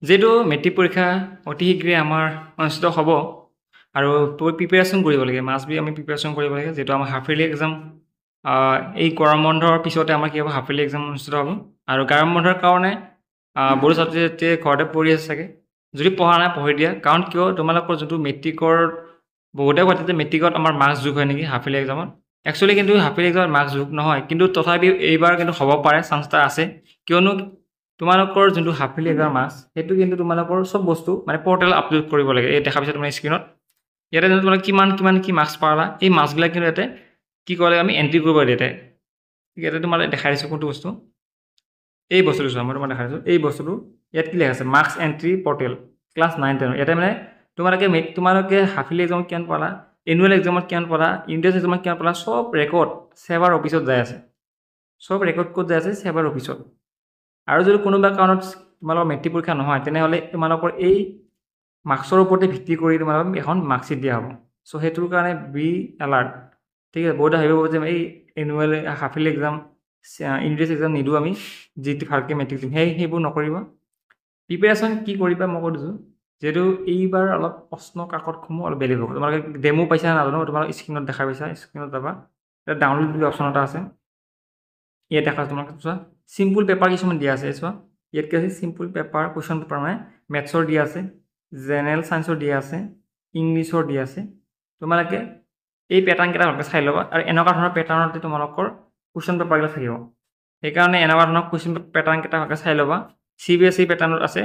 যেহেতু মেট্ৰিক পৰীক্ষা অতি শীঘ্ৰে আমাৰ অনুষ্ঠিত হ'ব আৰু প্ৰিপেৰেশ্যন কৰিব লাগে মাষ্ট বি আমি প্ৰিপেৰেশ্যন কৰিব লাগে যিহেতু আমাৰ হাফ ইয়াৰলি এক্সাম এই গৰম বন্ধৰ পিছতে আমাৰ কি হ'ব হাফ ইয়াৰলি এক্সাম অনুষ্ঠিত হ'ব আৰু গৰম বন্ধৰ কাৰণে বহু ছাত্ৰ ছাত্ৰীয়ে ঘৰতে পঢ়ি আছে চাগে যদি পঢ়া নাই পঢ়ি দিয়া কাৰণ কিয় তোমালোকৰ যোনটো মেট্ৰিকৰ বহুতে কয় যে মেট্ৰিকত আমাৰ মাৰ্কছ যোগ হয় নেকি হাফ ইয়াৰলি এক্সামত একচুৱেলি কিন্তু হাফ ইয়াৰলি এক্সামত মাৰ্কছ যোগ নহয় কিন্তু তথাপিও এইবাৰ কিন্তু হ'ব পাৰে চান্স এটা আছে কিয়নো তোমালোকৰ যোনটো হাফ ইয়াৰলি এক্সাম মাৰ্কছ সেইটো কিন্তু তোমালোকৰ চব বস্তু মানে পৰ্টেল আপলোড কৰিব লাগে এই দেখা পাইছা তোমাৰ স্ক্ৰীনত ইয়াতে তোমালোক কিমান কি মাৰ্কছ পালা এই মাৰ্কছবিলাক কিন্তু ইয়াতে কি কৰে আমি এণ্ট্ৰি কৰিব দিয়ে ইয়াতে তোমালোকে দেখাই দিছোঁ কোনটো বস্তু এই বস্তুটো চোৱা মই তোমাক দেখাই দিছোঁ এই বস্তুটো ইয়াত কি লেখা আছে মাৰ্কছ এণ্ট্ৰি পৰ্টেল ক্লাছ 9-10 ইয়াতে মানে তোমালোকে হাফ ইয়াৰলি এক্সামত কিমান পালা এনুৱেল এক্সামত কিমান পালা ইণ্টাৰেষ্ট এক্সামত কিমান পালা চব ৰেকৰ্ড ছেভাৰ অফিচত যাই আছে চব ৰেকৰ্ড ক'ত যাই আছে ছেভাৰ অফিচত আৰু যদি কোনোবা কাৰণত তোমালোকৰ মেট্ৰিক পৰীক্ষা নহয় তেনেহ'লে তোমালোকৰ এই মাৰ্কছৰ ওপৰতে ভিত্তি কৰি তোমালোকক এখন মাৰ্কশ্বিট দিয়া হ'ব চ' সেইটোৰ কাৰণে বি এলাৰ্ট ঠিক আছে বহুতে ভাবিব যে এই annual half yearly exam interest exam নিদিওঁ আমি যিটো ভালকৈ মেট্ৰিক দিম সেইবোৰ নকৰিবা প্ৰিপেৰেশ্যন কি কৰিবা মই কৈ দিছোঁ যিহেতু এইবাৰ অলপ প্ৰশ্ন কাকতসমূহ অলপ বেলেগ হ'ব তোমালোকে ডেমো পাইছা নাজানো তোমালোক স্ক্ৰীণত দেখা পাইছা স্ক্ৰীণত যাবা এটা ডাউনলোড বুলি অপশ্যন এটা আছে ইয়াত দেখা তোমালোকে চোৱা চিম্পুল পেপাৰ কিছুমান দিয়া আছে চোৱা ইয়াত কি আছে চিম্পুল পেপাৰ কুৱেশ্যন পেপাৰ মানে মেথছৰ দিয়া আছে জেনেৰেল ছায়েন্সৰ দিয়া আছে ইংলিছৰ দিয়া আছে তোমালোকে এই পেটাৰ্ণকেইটা ভালকৈ চাই ল'বা আৰু এনেকুৱা ধৰণৰ পেটাৰ্ণতে তোমালোকৰ কুৱেশ্যন পেপাৰবিলাক থাকিব সেইকাৰণে এনেকুৱা ধৰণৰ কুৱেশ্যন পেটাৰ্ণকেইটা ভালকৈ চাই ল'বা CBSE পেটাৰ্ণত আছে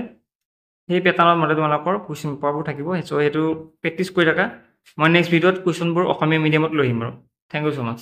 সেই পেটাৰ্ণৰ মতে তোমালোকৰ কুৱেশ্যন পেপাৰবোৰ থাকিব চ' সেইটো প্ৰেক্টিছ কৰি থাকা মই নেক্সট ভিডিঅ'ত কুৱেশ্যনবোৰ অসমীয়া মিডিয়ামত লৈ আহিম আৰু থেংক ইউ ছ' মাছ